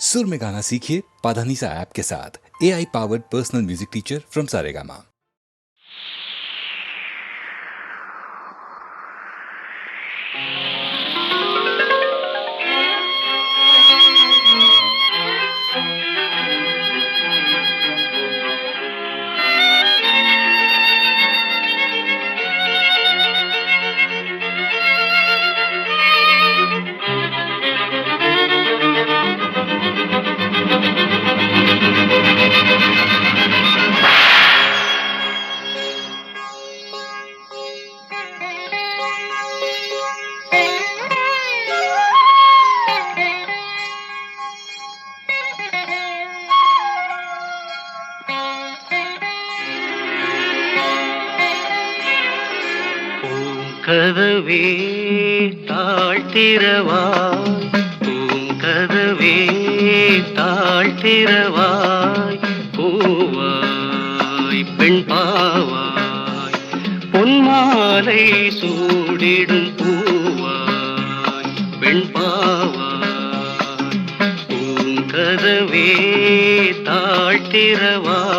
सुर में गाना सीखिए पाधानीसा ऐप के साथ। AI powered personal music teacher from Saregama. கதவே தாழ்த்திரவாய், பூங்கதவே தாழ்த்திரவாய், பூவாய் பெண் பாவாய், பொன்மாலை சூடிடும் பூவாய் பெண் பாவாய், பூங்கதவே தாழ்த்திரவாய்.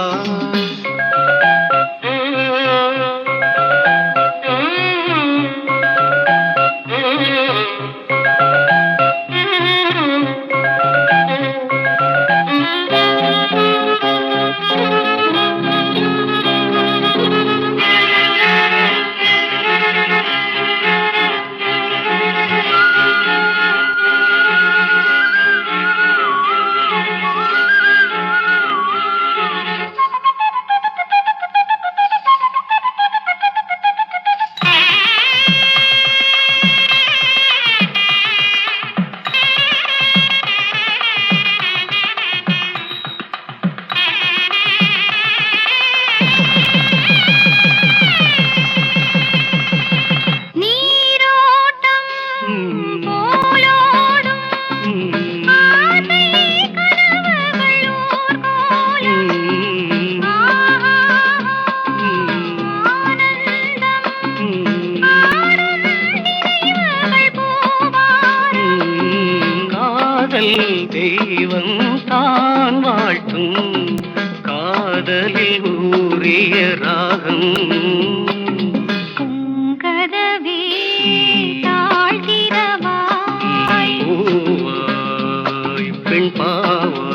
தெய்வம் தான் வாழ்த்தும் காதலில் ஊறிய ராகம். கதவே தாழ்த்திரவாய், பூவாய் பெண் பாவாய்.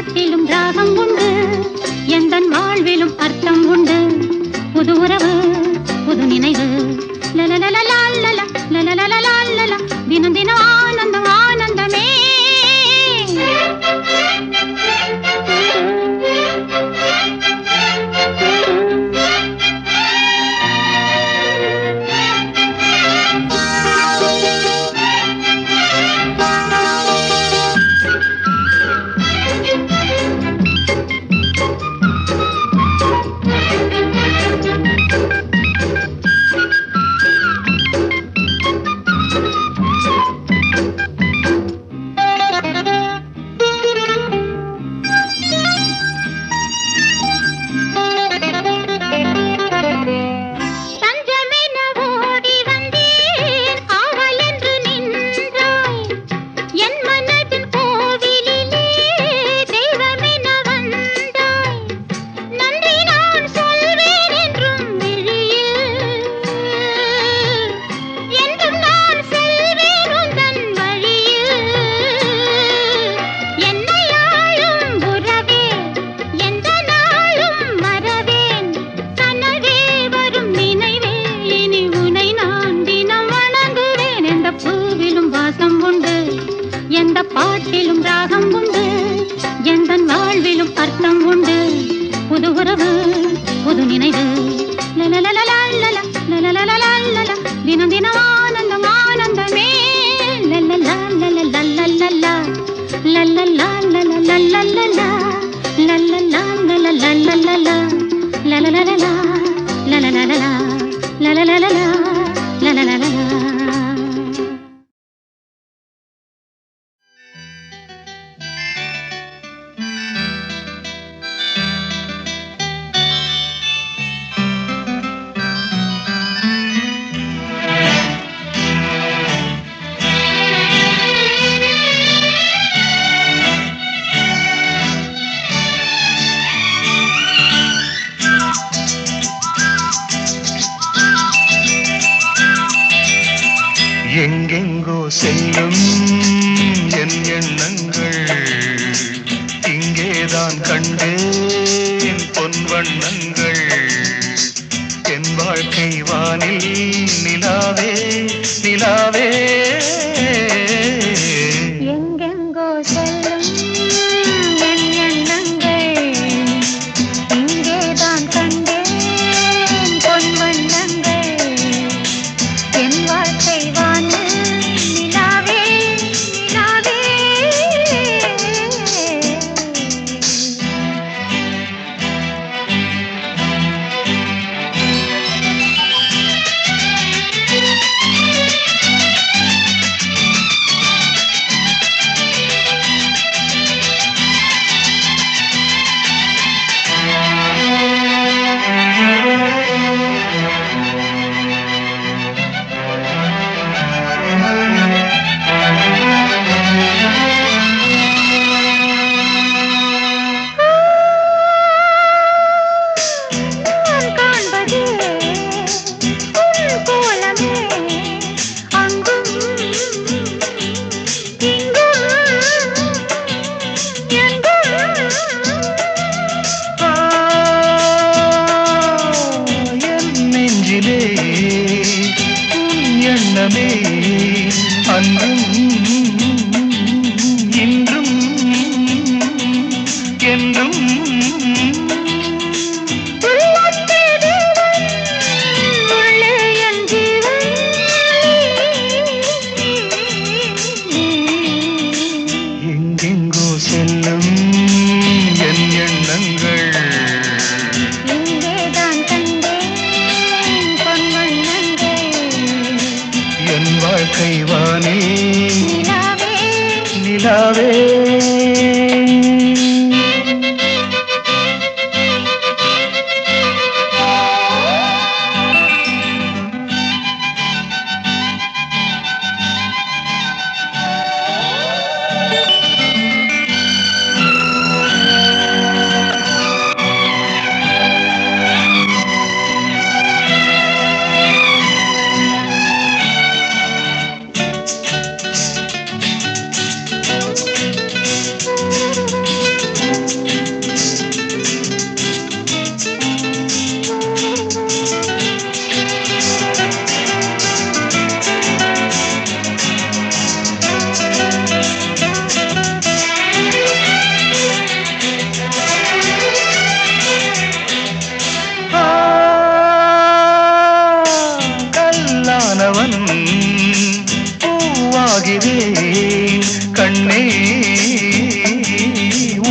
பாட்டிலும் ராகம் உண்டு, எந்தன் வாழ்விலும் அர்த்தம் உண்டு. புது உறவு புது நினைவு, லலலலலா லலலலலா, தினம் தினம் ஆனந்தம் ஆனந்தமே. எந்த பாட்டிலும் ராகம் உண்டு, எந்தன் வாழ்விலும் அர்த்தம் உண்டு. புது உறவு புது நினைவு, லலலலலா லலலலலா, தினம் தினம் ஆனந்தம் ஆனந்தமே. லலலா லலலலலா லலலா லலலலலா லலலா லலலலலா லலலலலா லலலலலா லலலலலா லலலலலா. எங்கெங்கோ செல்லும் என் எண்ணங்கள், இங்கேதான் கண்டேன் பொன் வண்ணங்கள். என் வாழ்க்கை வானில் நிலாவே நிலாவே. எங்கெங்கோ செல்லும் என் எண்ணங்கள், இங்கேதான் கண்டேன் பொன் வண்ணங்கள். என் வாழ்க்கை வானில் நிலாவே நிலாவே. எண்ணமே அன்றும் இன்றும் என்றும். எங்கெங்கோ செல்லும் என் எண்ணங்கள், என் வாழ்க்கை வானே நிலாவே.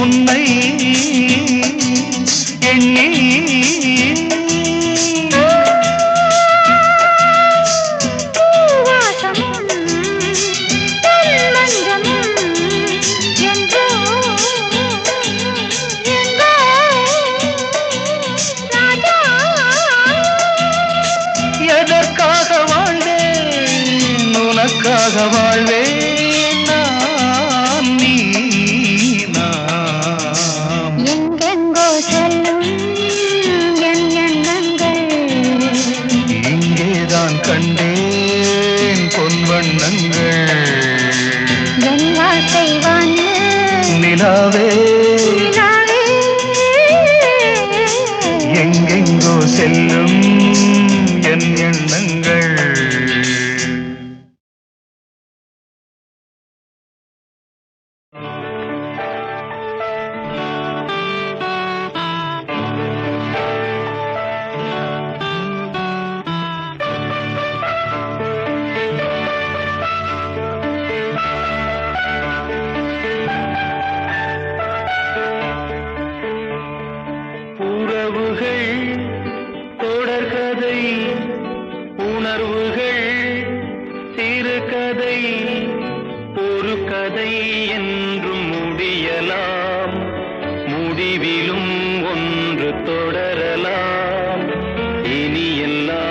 உன்னை எண்ணி எதற்காக வாழ்ந்தேன் உனக்காக வாழ்வேன் நான் நீ நாம் எங்கெங்கோ செல்லும் என் எண்ணங்கள் இங்கேதான் கண்டேன் பொன் வண்ணங்கள் என் வாழ்க்கை வான்னு நிலாவே நிலாவே. எங்கெங்கோ செல்லும் என் எண்ணங்கள் உறவுகள் தொடர்கதை உணர்வுகள் சிறுகதை ஒரு கதை என்றும் முடியலாம் முடிவிலும் ஒன்று தொடரலாம் இனி எல்லாம்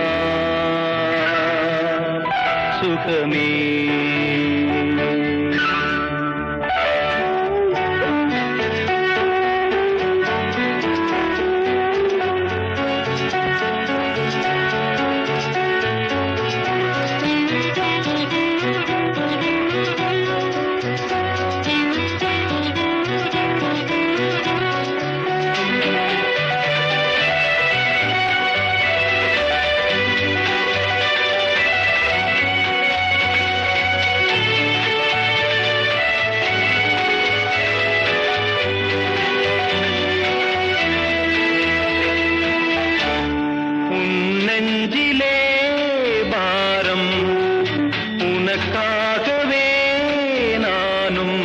சுகமே நெஞ்சிலே பாரம் உனக்காகவே நானும்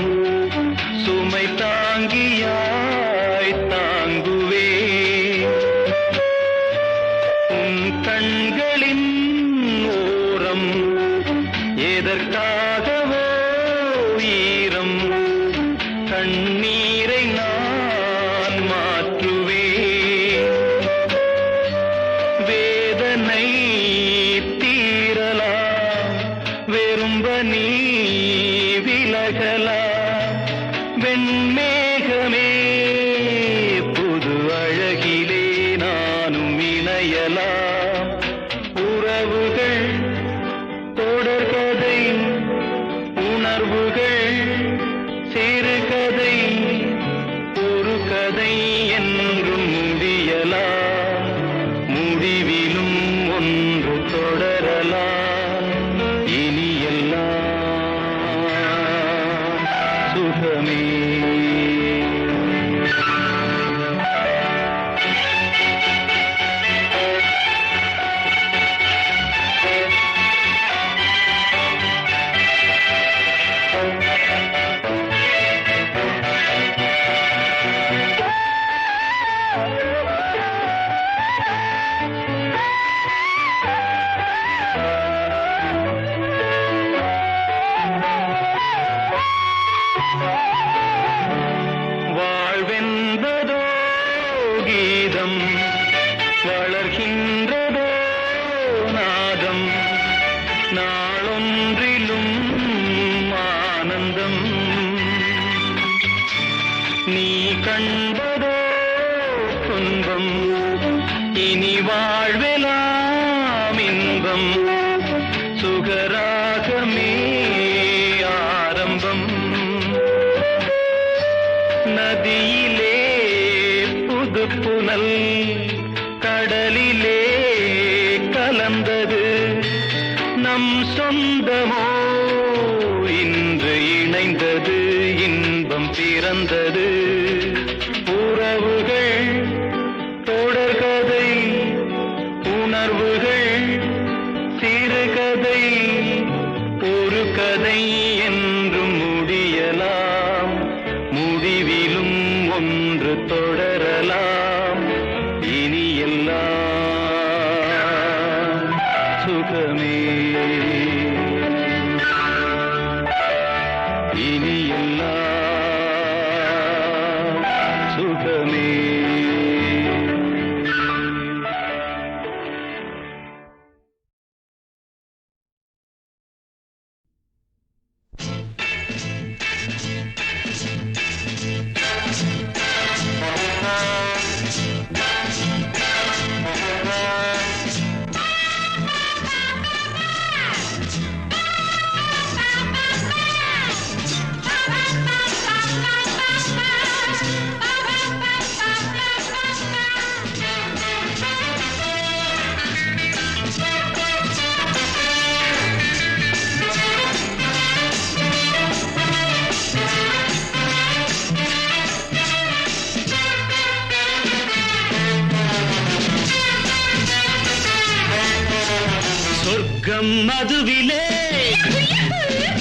சுமை தாங்கியாய் தாங்குவே உன் கண்களின் ஓரம் எதற்காகவோ ஈரம் கண்ணீரை நான் மாற்றுவேன் வேதனை தீரலாம் வெறும்ப நீ விலகலாம் வெண்மேகமே புது அழகிலே நானும் இணையலாம் உறவுகள் தொடர்கதை உணர்வுகள் சிறுகதை ஒரு கதை என்றும் முடியலாம் முடிவிலும் ஒன்று தொடரலாம் இனி எல்லாம் சுகமே வாழ்வென்பதோ கீதம் வளர்கின்றதோ நாதம் நாளொன்றிலும் ஆனந்தம் நீ கண்பதோ துன்பம் இனி வாழ்வெலாம் இன்பம் சுகராகமே ஆரம்பம் நதியிலே புது புனல் கடலிலே கலந்தது நம் சொந்தமோ இன்று இணைந்தது இன்பம் பிறந்தது உறவுகள் தொடர்கதை உணர்வுகள் சிறுகதை ஒரு கதை என்றும் முடியலாம் முடிவிலும் ஒன்று தொடரலாம் இனி எல்லாம் சுகமே இனி எல்லாம் சுகமே சொர்க்கம் மதுவிலே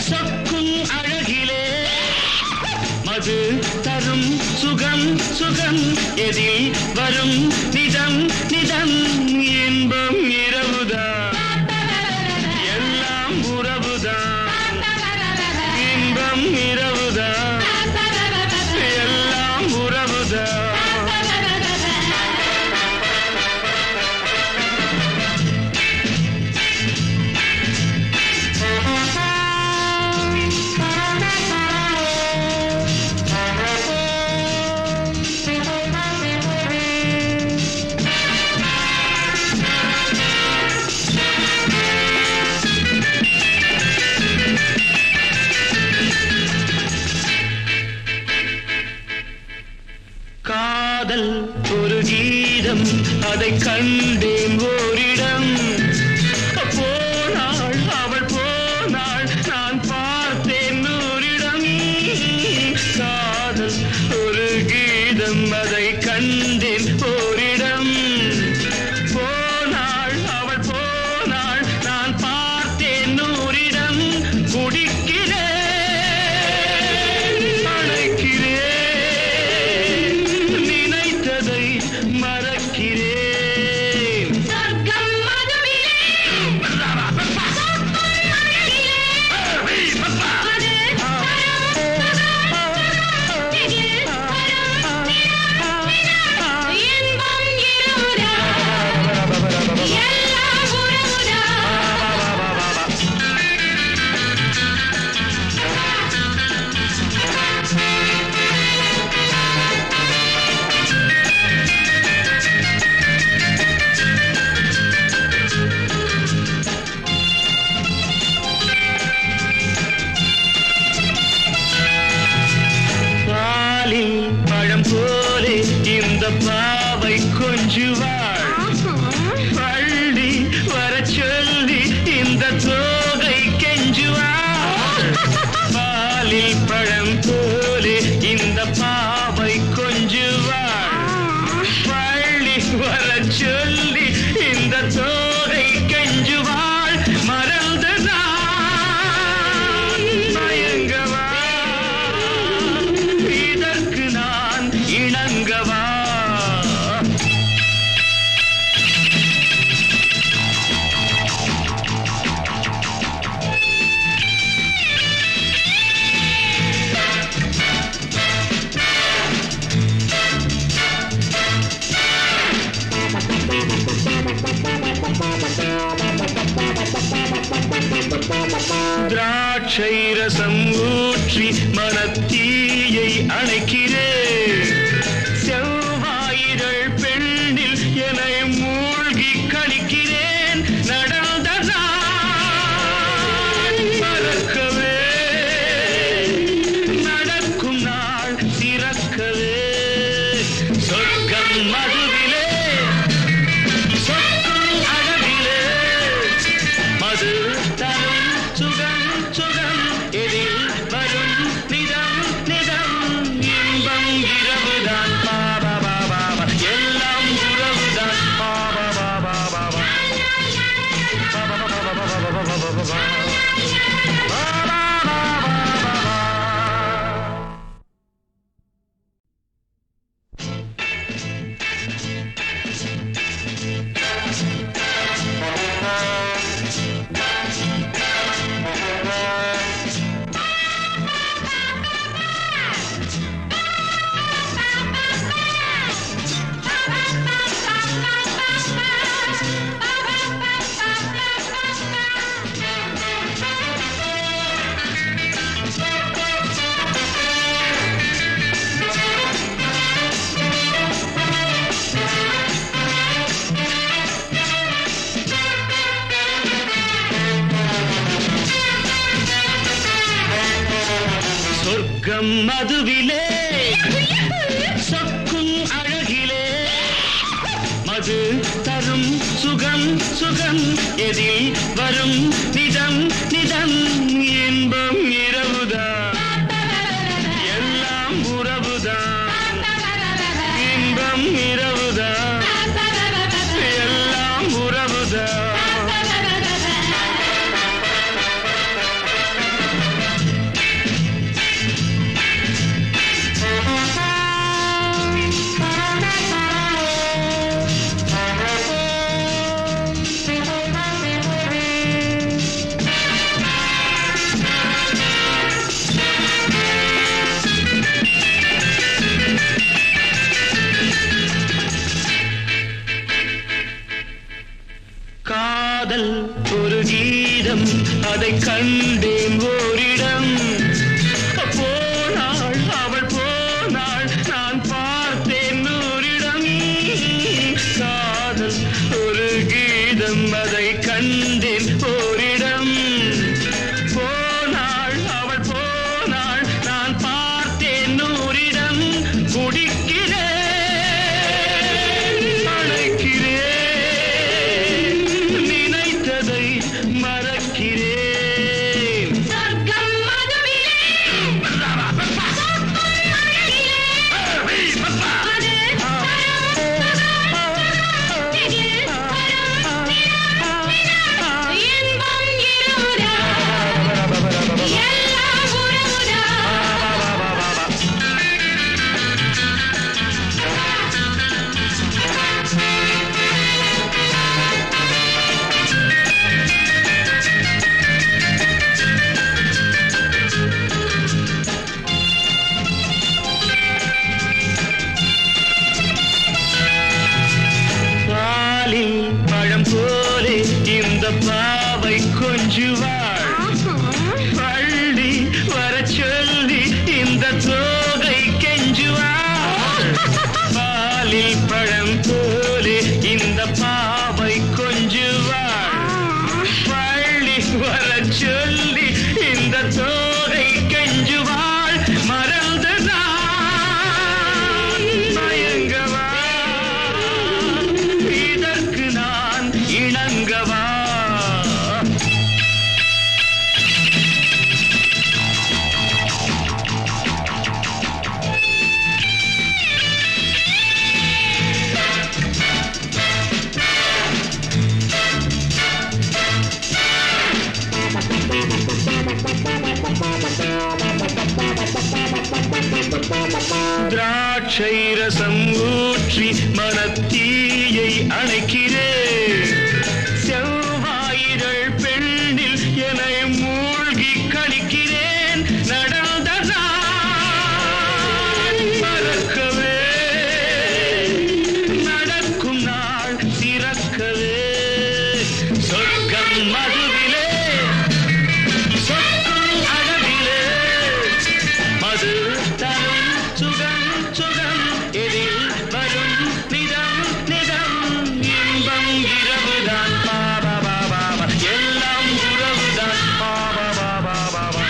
சொக்கும் அழகிலே மது தரும் சுகம் சுகம் எதில் வரும் நிதம் நிதம் இன்பம் இரவுதான் எல்லாம் உறவுதான் இன்பம் இரவுதான் எல்லாம் உறவுதான் காதல் ஒரு கீதம் அதை கண்டேன் ஓரிடம் போனாள் அவள் போனாள் நான் பார்த்தேன் நூறிடம் காதல் ஒரு கீதம் அதை கண்டேன் ஓரிடம் போனாள் அவள் போனாள் நான் பார்த்தேன் நூறிடம் குடிக்கிறேன் போலே இந்த பாவை கொஞ்சுவாள் பள்ளி வர சொல்லி இந்த தோகை கெஞ்சுவாள் பாலில் பழம் போலே இந்த பாவை கொஞ்சுவாள் பள்ளி வர சொல்லி இந்த தோகை கெஞ்சுவாள் மறந்து நான் மயங்கவா இதற்கு நான் இணங்கவா திராட்சை ரசம் ஊற்றி மனத்தீயை அணைக்கிறேன் செவ்வாயிரள் பெண்ணில் என்னை மூழ்கி கழிக்கிறேன் நடந்த நாள் மறக்கவே நடக்கும் நாள் திறக்கவே சொர்க்கம் மதுவிலே சொக்கும் அழகிலே மது தரும் சுகம் சுகம் எதில் வரும் நிதம் நிதம் இன்பம் இரவுதான் பாபா பாபா எல்லாம் உறவுதான் பாபா பாபா பாபா மதுவிலே சொக்கும் அழகிலே மது தரும் சுகம் சுகம் எதில் வரும் நிதம் நிதம் இன்பம் இரவுதான் எல்லாம் உறவுதான் இன்பம் இரவுதான் எல்லாம் உறவுதான் காதல் ஒரு கீதம் அதை கண்டேன் ஓரிடம் போனாள் அவள் போனாள் நான் பார்த்தேன் நூறிடம் காதல் ஒரு கீதம் அதை கண்டேன் ஓரிடம் போனாள் அவள் போனாள் நான் பார்த்தேன் நூறிடம் குடிக்கிறேன் போலே இந்த பாவை கொஞ்சுவாள் பள்ளி வர சொல்லி இந்த தோகை கெஞ்சுவாள் பாலில் பழம் போலே இந்த பாவை கொஞ்சுவாள் பள்ளி வர சொல்லி இந்த தோகை கெஞ்சுவாள் மறந்து நான் மயங்கவா இதற்கு நான் இணங்கவா திராட்சை ரசம் ஊற்றி மனத்தீயை அணைக்கிறேன் செவ்வாயிரள் பெண்ணில் என்னை மூழ்கி கழிக்கிறேன் நடந்த நாள் மறக்கவே நடக்கும் நாள் திறக்கவே சொர்க்கம் மதுவிலே சொக்கும் அழகிலே மது தரும் சுகம் சுகம் எதில் வரும் நிதம் நிதம் இன்பம் இரவுதான் பாபா பாபா எல்லாம் உறவுதான் பாபா பாபா பாபா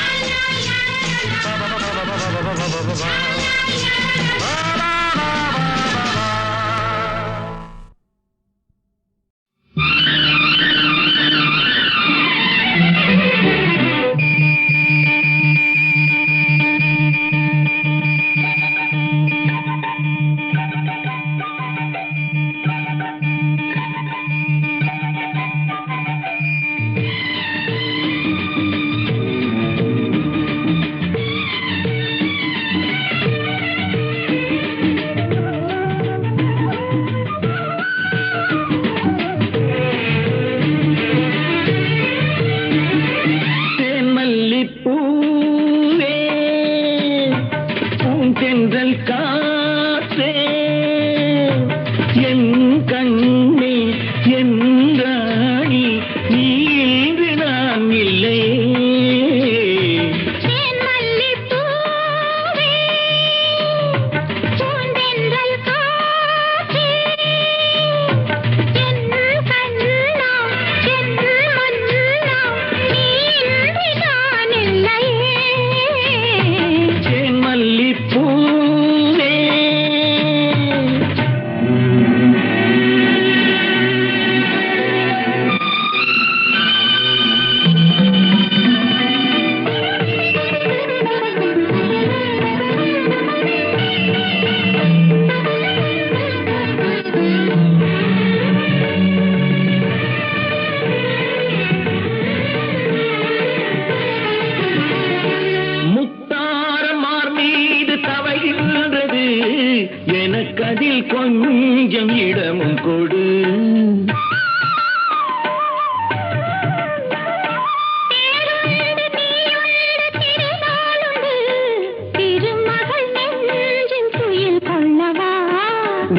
எனக்கதில் கொஞ்சம் இடமும் கொடு.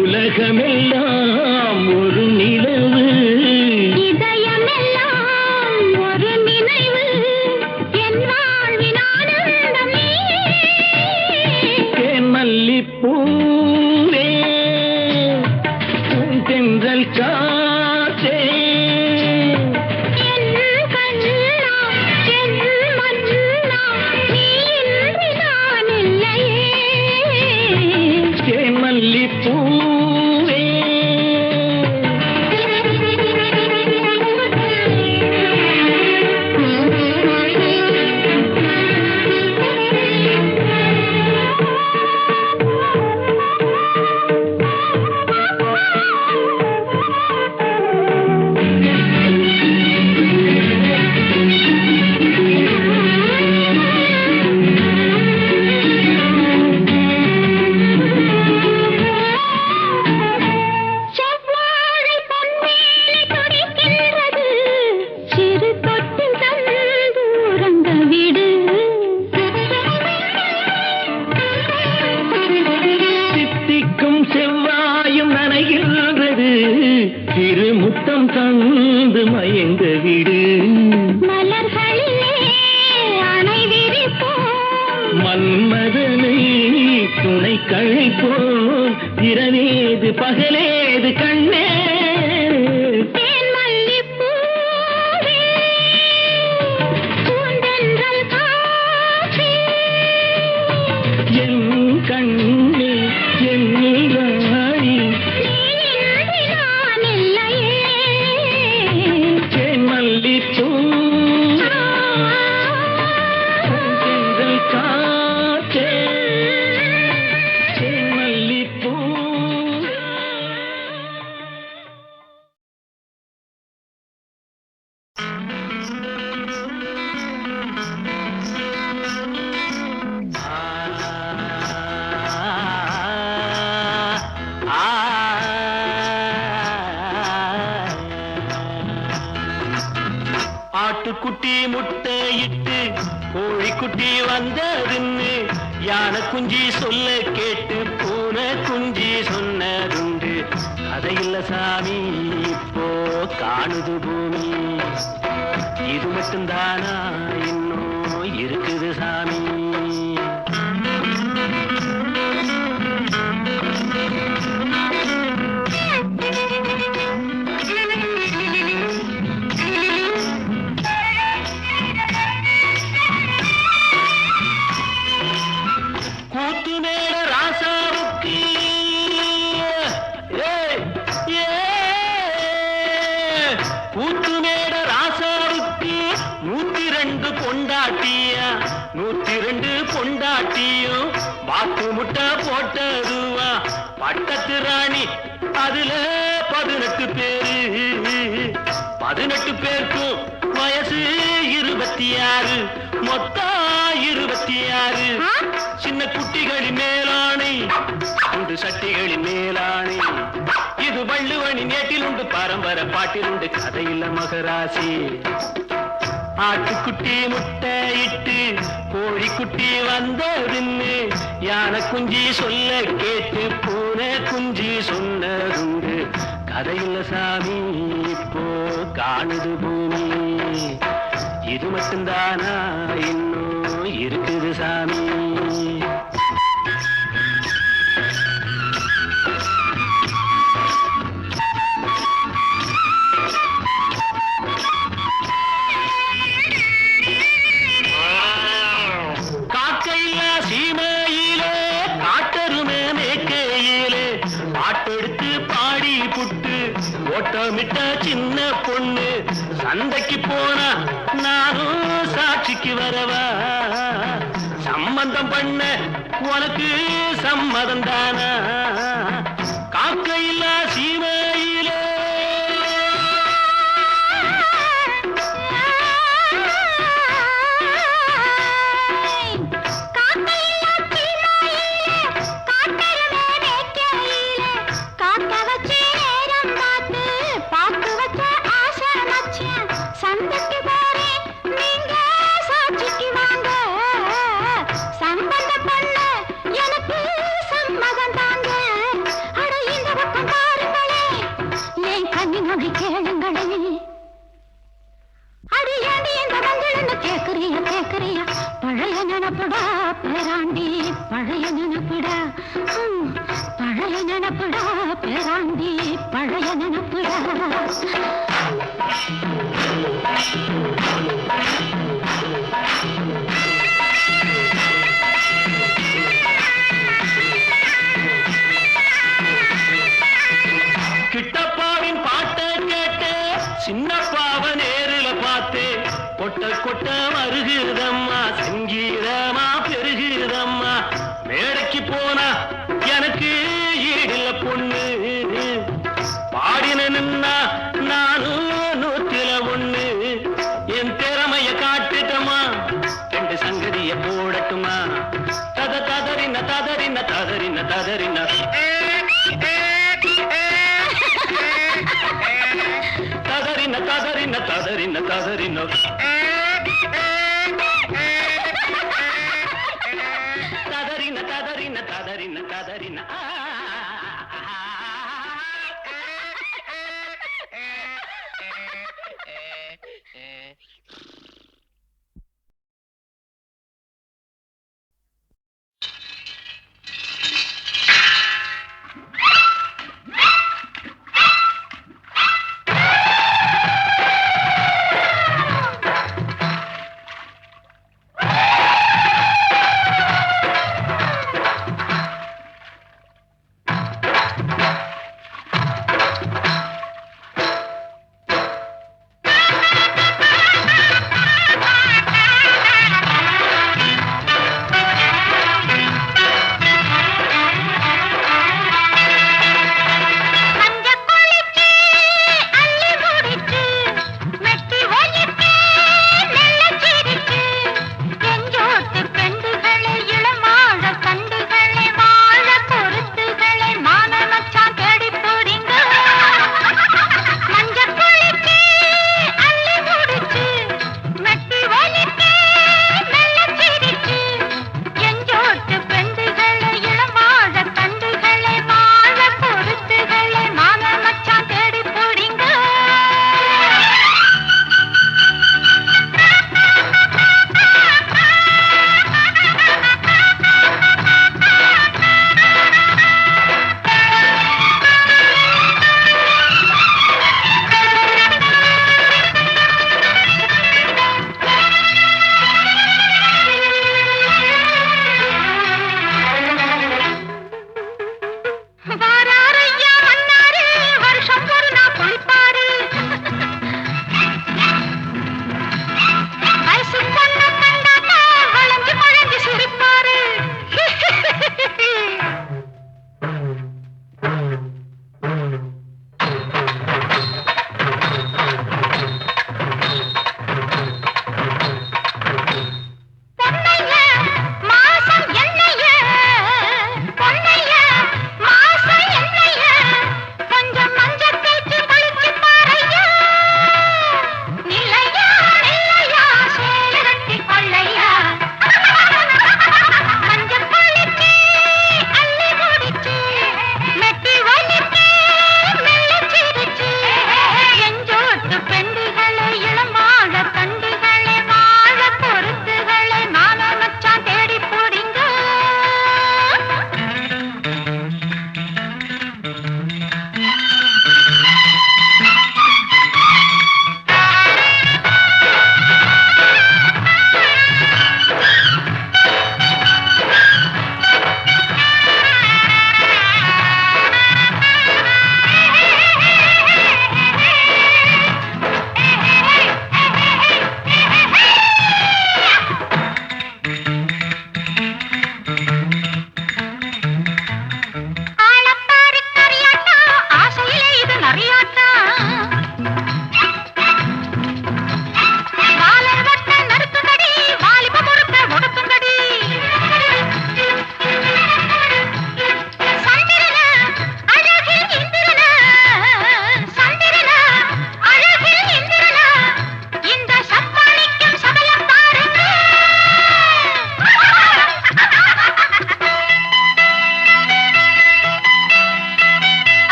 உலகமெல்லாம் ஒரு நிலவு, இதயமெல்லாம் ஒரு நினைவு, என் வாழ்வின் ஆனந்தமே. மல்லிப்பூவே தென்றல் காற்றே, என் கண்ணா என் மன்னா, நீ இன்றி நான் இல்லையே. மல்லிப்பூவே செவ்வாயும் நனைகின்றது, திருமுத்தம் தந்து மயங்க விடு. மலர்களிலே அணை விரிப்போம், மன்மதனை துணை கழிப்போம், இரவேது பகலேது கண்ணே. தேன் மல்லிப்பூவே பூந்தென்றல் காற்றே, என் கண்ணே என் ராணி, நீ இன்றி நான் இல்லையே. தேன் மல்லிப்பூ தென்றல் காற்றே, தேன் மல்லிப்பூ. ஆட்டுக்குட்டி முட்டையிட்டு கோழிக்குட்டி வந்ததுன்னு யானை குஞ்சி சொல்ல கேட்டு பூனை குஞ்சி சொன்னதுண்டு. கதையில்ல சாமி இப்போ காணுது பூமி, இது மட்டும்தானா இன்னும் இருக்குது சாமி. கூத்து மேல ராசாவுக்கு கூத்து மேல ராசாவுக்கு 102 பொண்டாட்டியா, 102 பொண்டாட்டியும் பாத்து முட்டை போட்டதுவா. பட்டத்து ராணி அதுல 18 பேரு, 18 பேருக்கும் வயசு 26, மொத்தம் 26. சின்ன குட்டிகளின் மேலானை, உண்டு சட்டிகளின் மேலானை, இது வள்ளுவனி நேட்டில் உண்டு, பரம்பரை பாட்டில் உண்டு, கதையில்ல மகராசி. ஆட்டுக்குட்டி முட்டையிட்டு கோழிக்குட்டி வந்ததுன்னு யானை குஞ்சி சொல்ல கேட்டு பூனை குஞ்சி சொன்னதுண்டு. கதையில்ல சாமி இப்போ காணுது பூமி, இது மட்டும்தானா இன்னும் இருக்குது சாமி. காக்கையில்லா சீமையிலே காட்டருமே மேற்கையிலே பாட்டெடுத்து பாடி புட்டு ஓட்டமிட்ட சின்ன பொண்ணு சந்தைக்கு போனா நானும் சாட்சிக்கு வரவா. சம்பந்தம் பண்ண உனக்கு சம்மதம் தானா? காக்கையில்லா சீமையிலே காக்கையில்லா சீமையிலே காட்டருமே மேய்க்கையிலே பேராண்டி பழைய நினப்புடா கிட்டப்பாவின் பாட்டை கேட்டு சின்னப்பாவ நேருல பார்த்து கொட்ட கொட்ட வருகுதம்மா சங்கீதமா பெருகுதம்மா மேடைக்கு போனா எனக்கு ஈடில்ல பொண்ணு பாடின நின்னா நானும் 101 என் திறமைய காட்டுட்டமா ரெண்டு சங்கதிய போடட்டுமா தத ததறின ததறின ததறின ததறின ததறின ததறின ததறின ததறின ததறின ததறின ததறின ததறின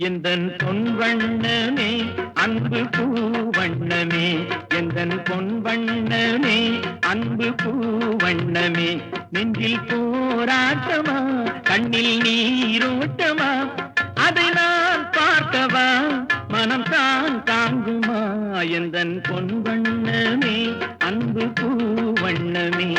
எந்தன் பொன் வண்ணமே அன்பு பூவண்ணமே எந்தன் பொன் வண்ணமே அன்பு பூவண்ணமே நெஞ்சில் போராட்டமா கண்ணில் நீரோட்டமா அதை நான் பார்க்கவா மனம் தான் தாங்குமா எந்தன் பொன் வண்ணமே அன்பு பூவண்ணமே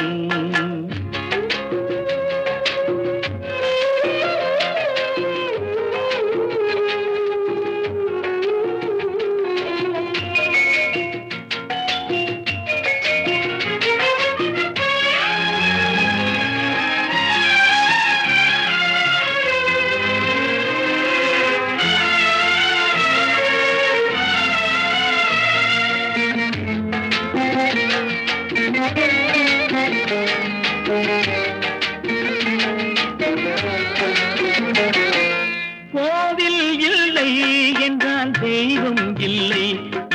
கோவில் இல்லை என்றால் தெய்வம் இல்லை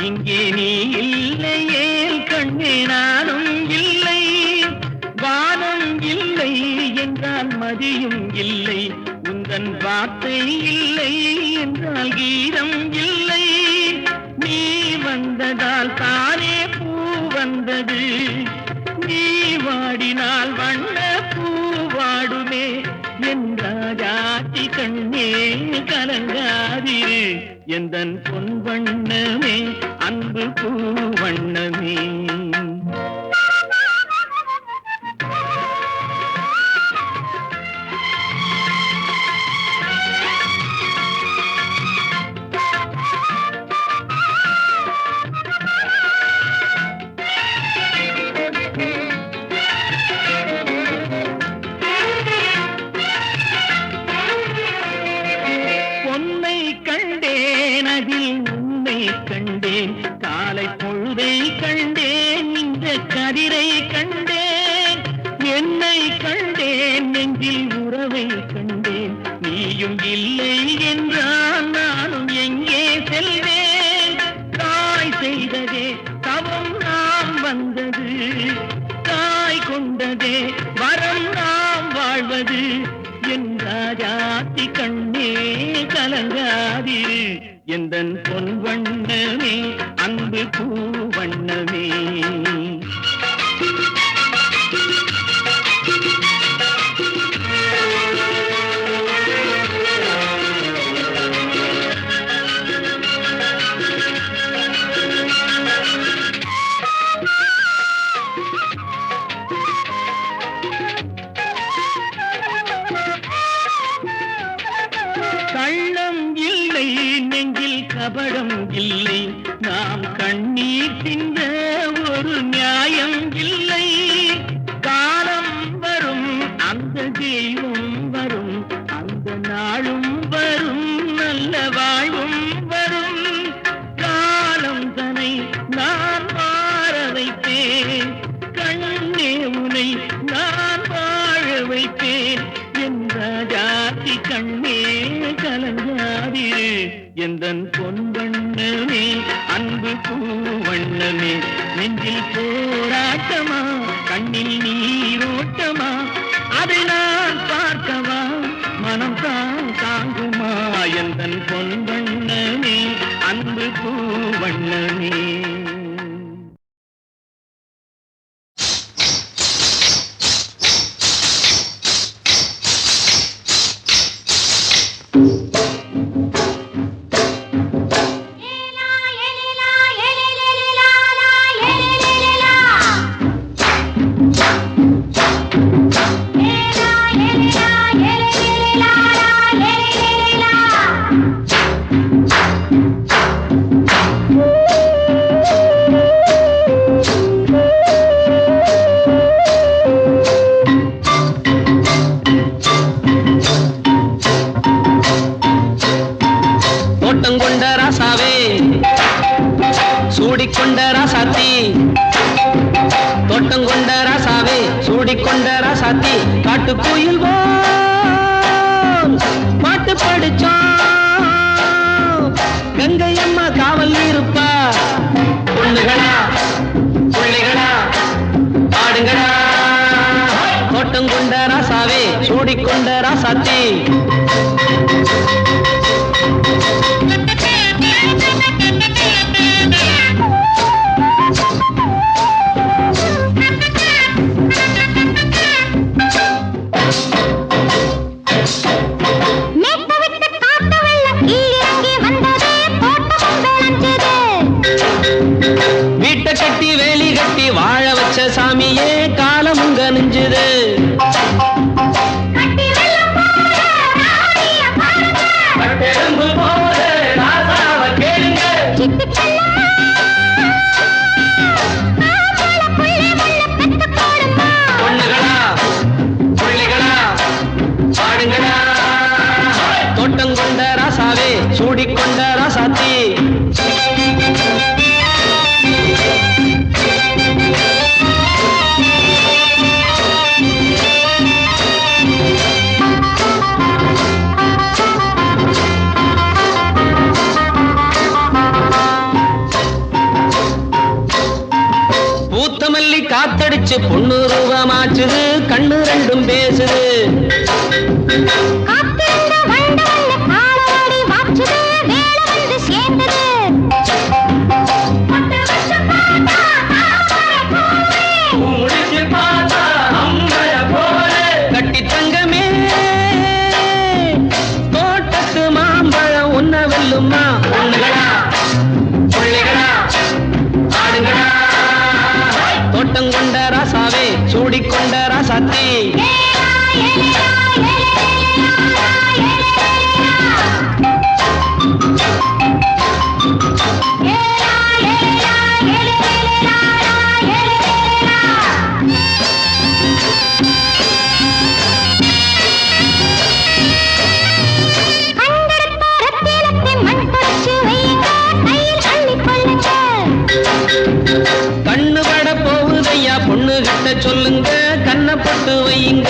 இங்கே நீ இல்லையே கண்ணே நானும் இல்லை வானம் இல்லை என்றால் மதியும் இல்லை உந்தன் வார்த்தை இல்லை என்றால் கீதம் இல்லை நீ வந்ததால் தானே பூ வந்தது நீ வாடினால் வண்ண பூ வாடுமே என்றாஜாத்தி கண்ணே கலங்காதிரு எந்தன் பொன் வண்ணமே அன்பு பூ வண்ணமே கண்டேன் காலை பொழுதை கண்டேன் இந்த கதிரை கண்டேன் என்னை கண்டேன் நெஞ்சில் உறவை கண்டேன் நீயும் இல்லை என்றால் நானும் எங்கே செல்வேன் தாய் செய்ததே தவம் நாம் வந்தது தாய் கொண்டதே வரம் நாம் வாழ்வது என் ராஜாத்தி கண்ணே கலங்காதிரு எந்தன் பொன் வண்ணமே அன்பு பூ வண்ணமே கள்ளம் இல்லை நெஞ்சில் கபடம் இல்லை நாம் கண்ணீர் சிந்த ஒரு நியாயம் இல்லை காலம் வரும் அந்த தெய்வம் வரும் அந்த நாளும் வரும் நல்ல வாழ்வும் வரும் காலம் தனை நான் மாற வைப்பேன் கண்ணே உனை நான் வாழ வைப்பேன் என்ற ஜாதி கண்ணே கலங்காதிரு எந்தன் பொன் வண்ணமே அன்பு பூ வண்ணமே நெஞ்சில் போராட்டமா கண்ணில் நீரோட்டமா அதை நான் பார்க்கவா மனம் தான் தாங்குமா எந்தன் பொன் வண்ணமே அன்பு பூ வண்ணமே சூடிக்கொண்ட ராசாத்தி தோட்டங்கொண்ட ராசாவே சூடிக்கொண்ட ராசாத்தி காட்டு கோயில் பாட்டு படிச்சோம் கங்கை அம்மா காவல் இருப்பா பொண்ணுகளா பிள்ளைகளா பாடுங்களா தோட்டங்கொண்ட ராசாவே சூடிக்கொண்ட ராசாத்தி வச்சு பொண்ணு ரூபமாச்சுது கண்ணு ரெண்டும் பேசுது காத்திருந்த வண்டவல்ல காலவாடி வாச்சுது வேலை வந்து சேர்ந்தது பட்டு வருஷம் பார்த்தா தாமரை பூவே. முடிச்சு பார்த்தா அம்பர போல கட்டி தங்கமே தோட்டத்து மாம்பழம் உன்ன வெல்லுமா பொண்ணுகளா பிள்ளைகளா ஆடுங்களா தோட்டம் கொண்ட ராசாவே சூடிக்கொண்ட ராசாத்தி கண்ணு பட போகுதையா பொண்ணு கிட்ட சொல்லுங்க கண்ணை போட்டு வையுங்க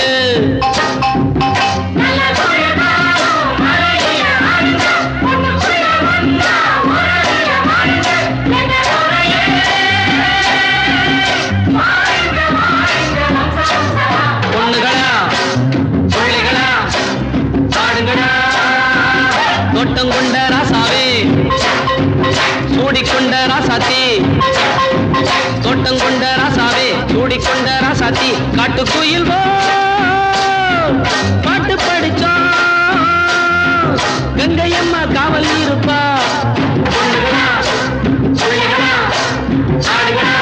பொண்ணுகளா பிள்ளைகளா ஆடுங்களா தோட்டம் கொண்ட ராசாவே சூடிக்கொண்ட ராசாத்தி தோட்டம் கொண்ட ராசாவே சூடிக்கொண்ட ராசாத்தி காட்டுக்குயில் பாட்டு படிச்சோம் கங்கையம்மா காவல் இருப்பா பொண்ணுகளா பிள்ளைகளா ஆடுகளா